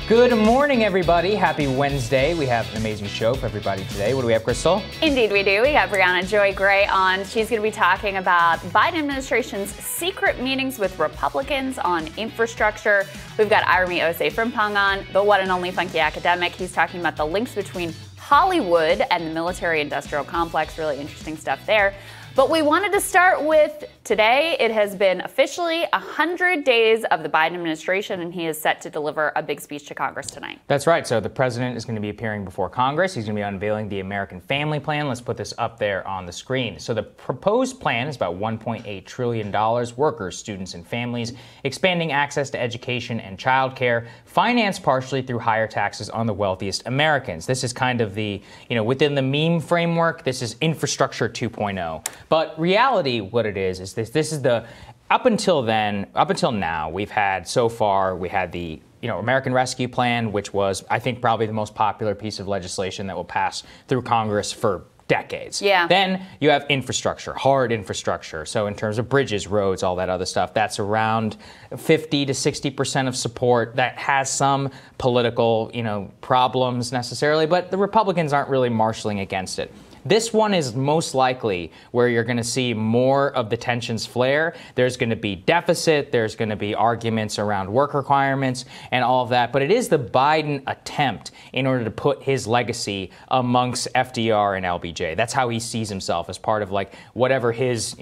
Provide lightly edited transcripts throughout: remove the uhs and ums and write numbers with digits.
Good morning, everybody. Happy Wednesday. We have an amazing show for everybody today. What do we have, Krystal? Indeed we do. We have Brianna Joy Gray on. She's going to be talking about Biden administration's secret meetings with Republicans on infrastructure. We've got Irami Osei-Frimpong on, the one and only funky academic. He's talking about the links between Hollywood and the military-industrial complex. Really interesting stuff there. But we wanted to start with today. It has been officially 100 days of the Biden administration, and he is set to deliver a big speech to Congress tonight. That's right. So the president is going to be appearing before Congress. He's going to be unveiling the American Family Plan. Let's put this up there on the screen. So the proposed plan is about $1.8 trillion, workers, students, and families, expanding access to education and childcare, financed partially through higher taxes on the wealthiest Americans. This is kind of the, within the meme framework, this is infrastructure 2.0. But reality, what it is this is the, up until now, we had the American Rescue Plan, which was, I think, probably the most popular piece of legislation that will pass through Congress for decades. Yeah. Then you have infrastructure, hard infrastructure. So in terms of bridges, roads, all that other stuff, that's around 50 to 60% of support. That has some political, problems necessarily, but the Republicans aren't really marshaling against it. This one is most likely where you're going to see more of the tensions flare. There's going to be deficit. There's going to be arguments around work requirements and all of that. But it is the Biden attempt in order to put his legacy amongst FDR and LBJ. That's how he sees himself, as part of whatever his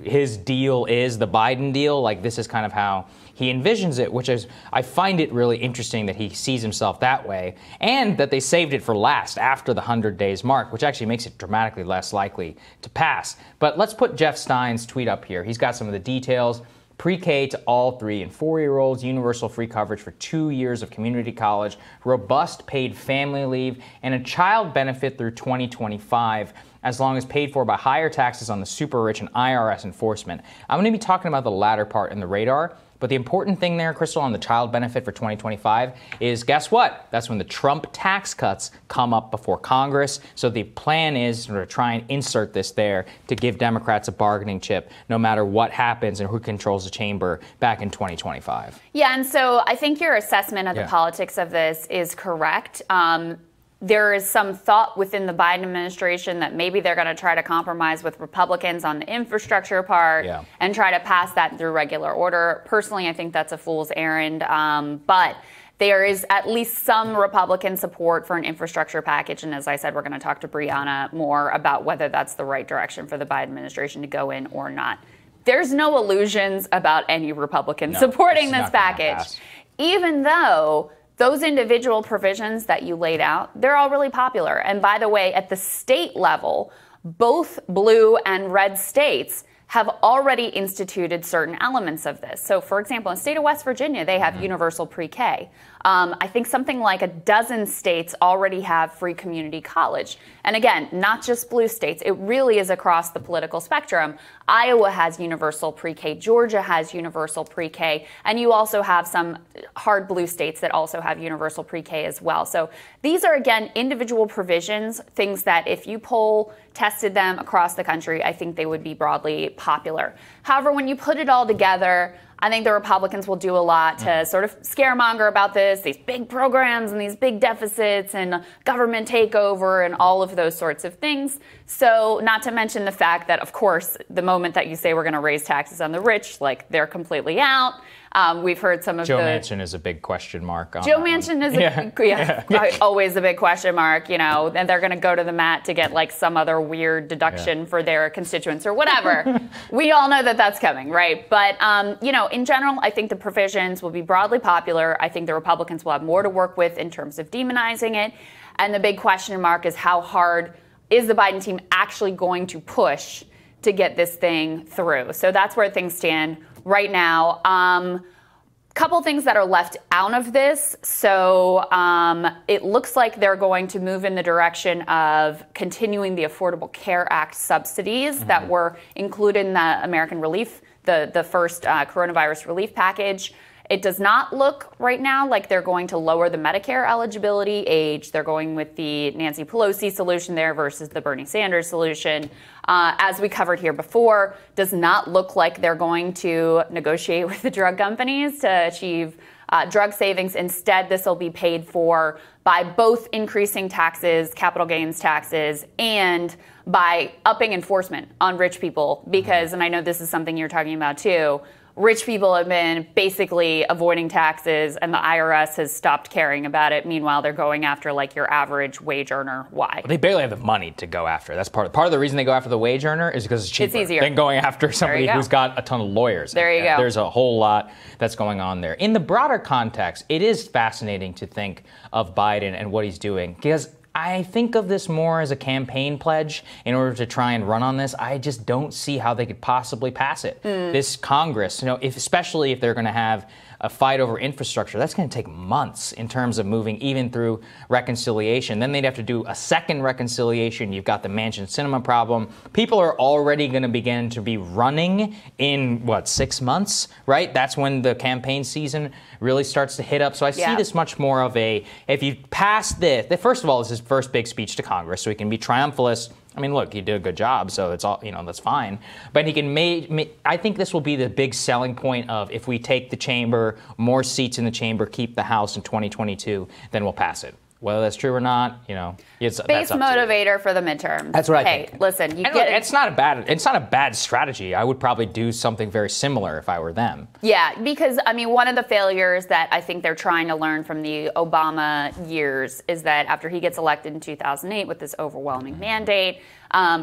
his deal is, the Biden deal. This is kind of how he envisions it, which is, I find it really interesting that he sees himself that way, and that they saved it for last after the 100 days mark, which actually makes it dramatically less likely to pass. But let's put Jeff Stein's tweet up here. He's got some of the details. Pre-K to all 3- and 4-year-olds, universal free coverage for 2 years of community college, robust paid family leave, and a child benefit through 2025, as long as paid for by higher taxes on the super rich and IRS enforcement. I'm going to be talking about the latter part in the radar. But the important thing there, Krystal, on the child benefit for 2025 is, guess what? That's when the Trump tax cuts come up before Congress. So the plan is to try and insert this there to give Democrats a bargaining chip no matter what happens and who controls the chamber back in 2025. Yeah, and so I think your assessment of the politics of this is correct. There is some thought within the Biden administration that maybe they're going to try to compromise with Republicans on the infrastructure part and try to pass that through regular order. Personally, I think that's a fool's errand. But there is at least some Republican support for an infrastructure package. And as I said, we're going to talk to Brianna more about whether that's the right direction for the Biden administration to go in or not. There's no illusions about any Republicans supporting this package, even though those individual provisions that you laid out, they're all really popular. And by the way, at the state level, both blue and red states have already instituted certain elements of this. So, for example, in the state of West Virginia, they have universal pre-K. I think something like a dozen states already have free community college. And again, not just blue states. It really is across the political spectrum. Iowa has universal pre-K. Georgia has universal pre-K. And you also have some hard blue states that also have universal pre-K as well. So these are, again, individual provisions, things that if you tested them across the country, I think they would be broadly popular. However, when you put it all together, I think the Republicans will do a lot to sort of scaremonger about this, these big programs and these big deficits and government takeover and all of those sorts of things. So not to mention the fact that, of course, the moment that you say we're going to raise taxes on the rich, they're completely out. We've heard some of Joe Manchin is a big question mark. Joe Manchin is always a big question mark, and they're going to go to the mat to get some other weird deduction for their constituents or whatever. We all know that that's coming, right? But, in general, I think the provisions will be broadly popular. I think the Republicans will have more to work with in terms of demonizing it. And the big question mark is, how hard is the Biden team actually going to push to get this thing through? So that's where things stand right now. Couple things that are left out of this. So it looks like they're going to move in the direction of continuing the Affordable Care Act subsidies that were included in the American Relief, the first coronavirus relief package. It does not look right now like they're going to lower the Medicare eligibility age. They're going with the Nancy Pelosi solution there versus the Bernie Sanders solution. As we covered here before, does not look like they're going to negotiate with the drug companies to achieve drug savings. Instead, this will be paid for by both increasing taxes, capital gains taxes, and by upping enforcement on rich people. Because, and I know this is something you're talking about too, rich people have been basically avoiding taxes and the IRS has stopped caring about it. Meanwhile, they're going after like your average wage earner. Why? Well, they barely have the money to go after. That's part of the reason they go after the wage earner is because it's cheaper. It's easier than going after somebody who's got a ton of lawyers. There you go. There's a whole lot that's going on there. In the broader context, it is fascinating to think of Biden and what he's doing because I think of this more as a campaign pledge in order to try and run on this. I just don't see how they could possibly pass it. This Congress, especially if they're going to have a fight over infrastructure, that's going to take months in terms of moving even through reconciliation. Then they'd have to do a second reconciliation. You've got the Manchin Cinema problem. People are already going to begin to be running in, 6 months, right? That's when the campaign season really starts to hit up. So I see this much more of if you pass this, first of all, it's his first big speech to Congress, so he can be triumphalist. I mean, look, he did a good job, so it's all, that's fine. But he can I think this will be the big selling point of if we take the chamber, more seats in the chamber, keep the House in 2022, then we'll pass it. Whether that's true or not, it's base motivator for the midterms. That's what I think. Hey, listen, it's not a bad strategy. I would probably do something very similar if I were them. Yeah, because one of the failures that I think they're trying to learn from the Obama years is that after he gets elected in 2008 with this overwhelming mandate,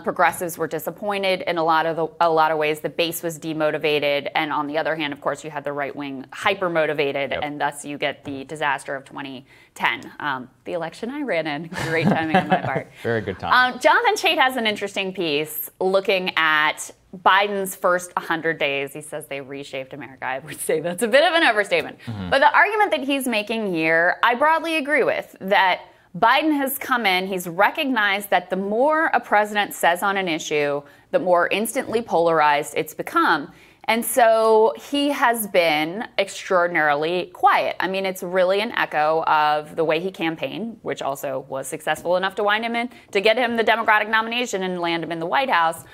progressives were disappointed in a lot of ways. The base was demotivated, and on the other hand, of course, you had the right wing hyper motivated, and thus you get the disaster of 2010, the election I ran in. Great timing on my part. Very good time. Jonathan Chait has an interesting piece looking at Biden's first 100 days. He says they reshaped America. I would say that's a bit of an overstatement. But the argument that he's making here, I broadly agree with, that Biden has come in, he's recognized that the more a president says on an issue, the more instantly polarized it's become. And so he has been extraordinarily quiet. It's really an echo of the way he campaigned, which also was successful enough to wind him in, to get him the Democratic nomination and land him in the White House.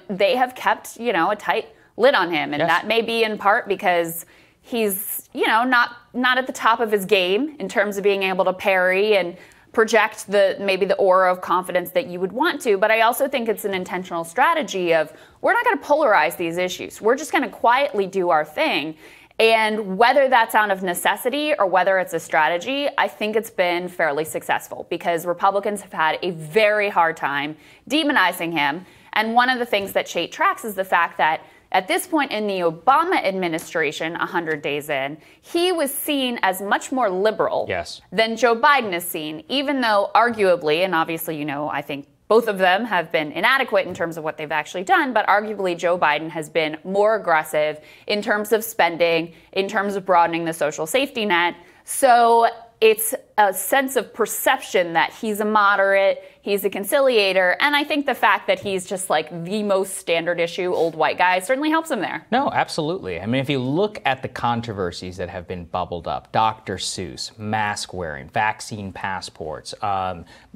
They have kept, a tight lid on him. And that may be in part because he's, not at the top of his game in terms of being able to parry and project maybe the aura of confidence that you would want to. But I also think it's an intentional strategy of we're not going to polarize these issues. We're just going to quietly do our thing. And whether that's out of necessity or whether it's a strategy, I think it's been fairly successful because Republicans have had a very hard time demonizing him. And one of the things that Chait tracks is the fact that at this point in the Obama administration, 100 days in, he was seen as much more liberal than Joe Biden is seen, even though arguably, and obviously, I think both of them have been inadequate in terms of what they've actually done, but arguably Joe Biden has been more aggressive in terms of spending, in terms of broadening the social safety net. So it's a sense of perception that he's a moderate, he's a conciliator, and I think the fact that he's just like the most standard issue old white guy certainly helps him there. No, absolutely. If you look at the controversies that have been bubbled up, Dr. Seuss, mask wearing, vaccine passports,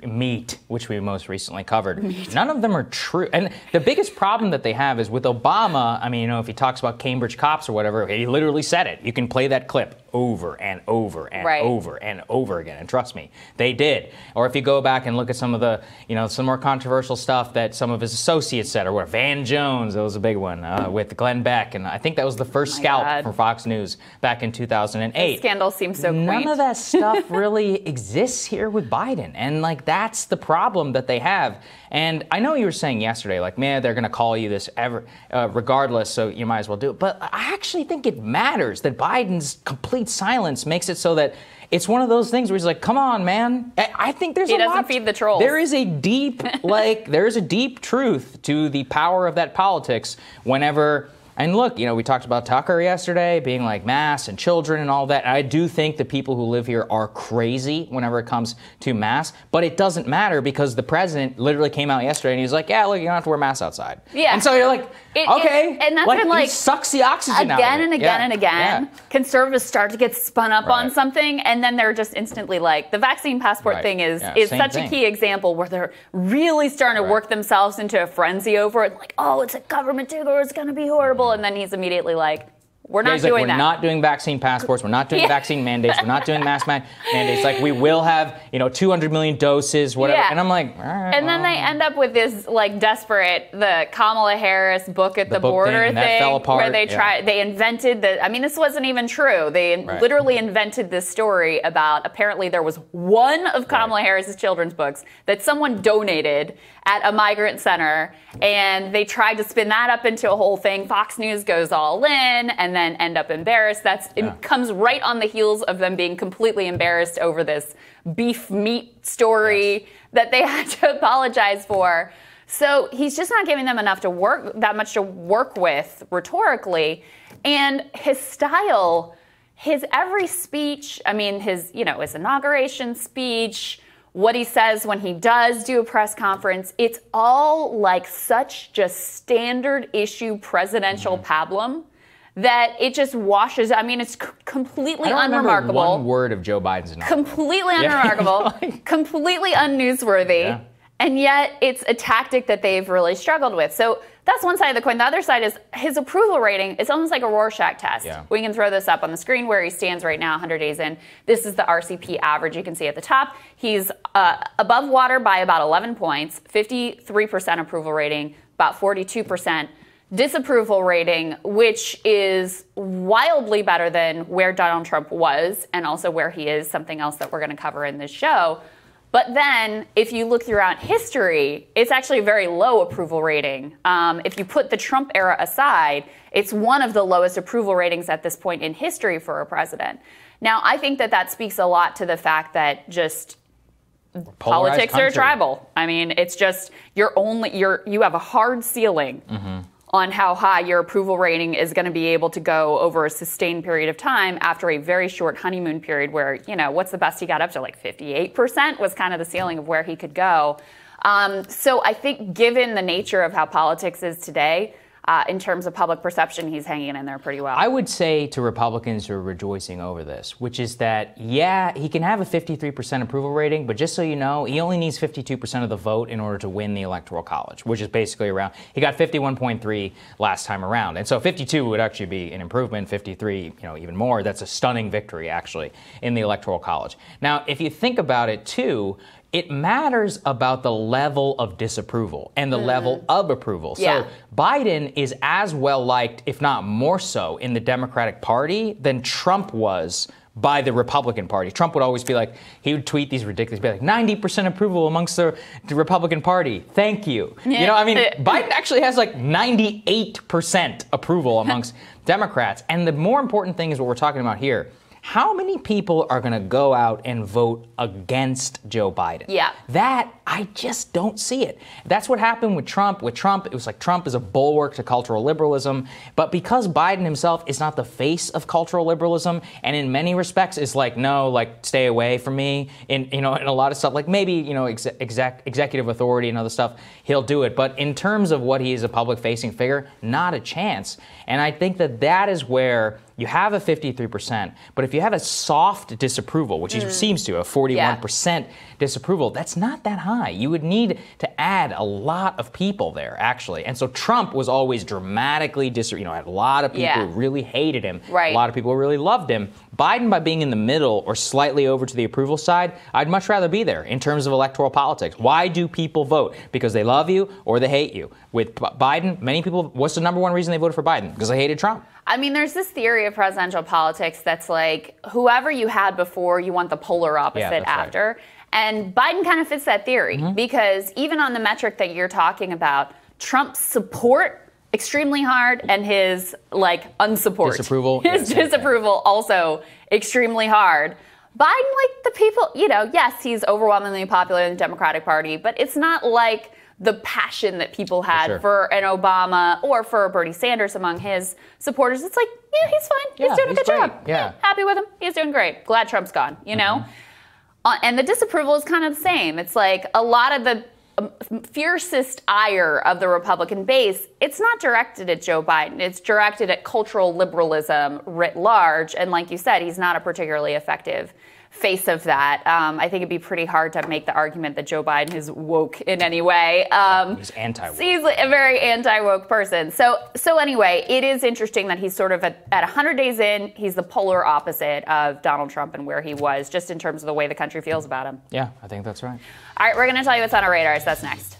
meat, which we most recently covered, none of them are true. And the biggest problem that they have is with Obama, if he talks about Cambridge cops or whatever, he literally said it. You can play that clip over and over and over and over again. And trust me, they did. Or if you go back and look at some of the, some more controversial stuff that some of his associates said, or what, Van Jones, that was a big one, with Glenn Beck. And I think that was the first scalp from Fox News back in 2008. The scandal seems so quaint. None of that stuff really exists here with Biden. And that's the problem that they have. And I know you were saying yesterday, they're going to call you this regardless, so you might as well do it. But I actually think it matters that Biden's complete silence makes it so that it's one of those things where he's like, come on, man. I think there's he doesn't feed the trolls. There is a deep, there's a deep truth to the power of that politics whenever. And look, we talked about Tucker yesterday being like masks and children and all that. And I do think the people who live here are crazy whenever it comes to masks. But it doesn't matter because the president literally came out yesterday and he's like, yeah, look, you don't have to wear masks outside. Yeah. And so you're like, okay. And that's been he sucks the oxygen out of it. Again and again and again. Yeah. Conservatives start to get spun up on something. And then they're just instantly the vaccine passport thing is such a key example where they're really starting to work themselves into a frenzy over it. Like, oh, it's a government takeover. It's going to be horrible. And then he's immediately like, We're not he's doing like, we're that. not doing vaccine passports. We're not doing vaccine mandates. We're not doing mask mandates. Like, we will have, 200 million doses, whatever. Yeah. And I'm like, all right. And then they end up with this like desperate, the Kamala Harris book at the border thing, that fell apart. where they invented this wasn't even true. They literally invented this story about apparently there was one of Kamala Harris's children's books that someone donated at a migrant center, and they tried to spin that up into a whole thing. Fox News goes all in and then end up embarrassed. It comes right on the heels of them being completely embarrassed over this beef meat story that they had to apologize for. So he's just not giving them that much to work with rhetorically. And his style, his every speech, his inauguration speech, what he says when he does do a press conference, it's all like such just standard issue presidential pablum that it just washes. It's completely I don't unremarkable. Remember one word of Joe Biden's inauguration. Completely unremarkable, completely unnewsworthy. Yeah. And yet it's a tactic that they've really struggled with. So that's one side of the coin. The other side is his approval rating. It's almost like a Rorschach test. Yeah. We can throw this up on the screen where he stands right now, 100 days in. This is the RCP average. You can see at the top. He's above water by about 11 points, 53% approval rating, about 42% disapproval rating, which is wildly better than where Donald Trump was and also where he is, something else that we're going to cover in this show. But then, if you look throughout history, it's actually a very low approval rating. If you put the Trump era aside, it's one of the lowest approval ratings at this point in history for a president. Now, I think that speaks a lot to the fact that just politics are tribal. It's just you have a hard ceiling on how high your approval rating is going to be able to go over a sustained period of time after a very short honeymoon period where, what's the best he got up to? Like 58% was kind of the ceiling of where he could go. So I think given the nature of how politics is today, in terms of public perception, he's hanging in there pretty well. I would say to Republicans who are rejoicing over this, which is that, he can have a 53% approval rating, but just so you know, he only needs 52% of the vote in order to win the Electoral College, which is basically around, he got 51.3 last time around. And so 52 would actually be an improvement, 53, even more. That's a stunning victory, actually, in the Electoral College. Now, if you think about it, too, it matters about the level of disapproval and the level of approval. So Biden is as well liked, if not more so, in the Democratic Party than Trump was by the Republican Party. Trump would always be like, he would tweet these ridiculous, be like, 90% approval amongst the Republican Party. Thank you. Biden actually has like 98% approval amongst Democrats. And the more important thing is what we're talking about here. How many people are going to go out and vote against Joe Biden? Yeah. That, I just don't see it. That's what happened with Trump. With Trump, it was like Trump is a bulwark to cultural liberalism. But because Biden himself is not the face of cultural liberalism, and in many respects is like, no, like, stay away from me, in a lot of stuff, like maybe, executive authority and other stuff, he'll do it. But in terms of what he is a public-facing figure, not a chance. And I think that is where you have a 53%, but if you have a soft disapproval, which he seems to, a 41% disapproval, that's not that high. You would need to add a lot of people there, actually. And so Trump was always dramatically had a lot of people who really hated him. Right. A lot of people who really loved him. Biden, by being in the middle or slightly over to the approval side, I'd much rather be there in terms of electoral politics. Why do people vote? Because they love you or they hate you. With Biden, many people, what's the number one reason they voted for Biden? Because they hated Trump. There's this theory of presidential politics that's like, whoever you had before, you want the polar opposite after. Right. And Biden kind of fits that theory because even on the metric that you're talking about, Trump's support extremely hard and his unsupported disapproval also extremely hard. Biden, the people, yes, he's overwhelmingly popular in the Democratic Party, but it's not like the passion that people had for an Obama or for a Bernie Sanders among his supporters. It's like, he's fine. He's doing a good job. Yeah. Happy with him. He's doing great. Glad Trump's gone, know? And the disapproval is kind of the same. It's like a lot of the fiercest ire of the Republican base, it's not directed at Joe Biden. It's directed at cultural liberalism writ large. And like you said, he's not a particularly effective face of that. I think it'd be pretty hard to make the argument that Joe Biden is woke in any way. He's anti-woke. He's a very anti-woke person. So anyway, it is interesting that he's sort of at 100 days in, he's the polar opposite of Donald Trump and where he was, just in terms of the way the country feels about him. Yeah, I think that's right. All right, we're going to tell you what's on our radars. That's next.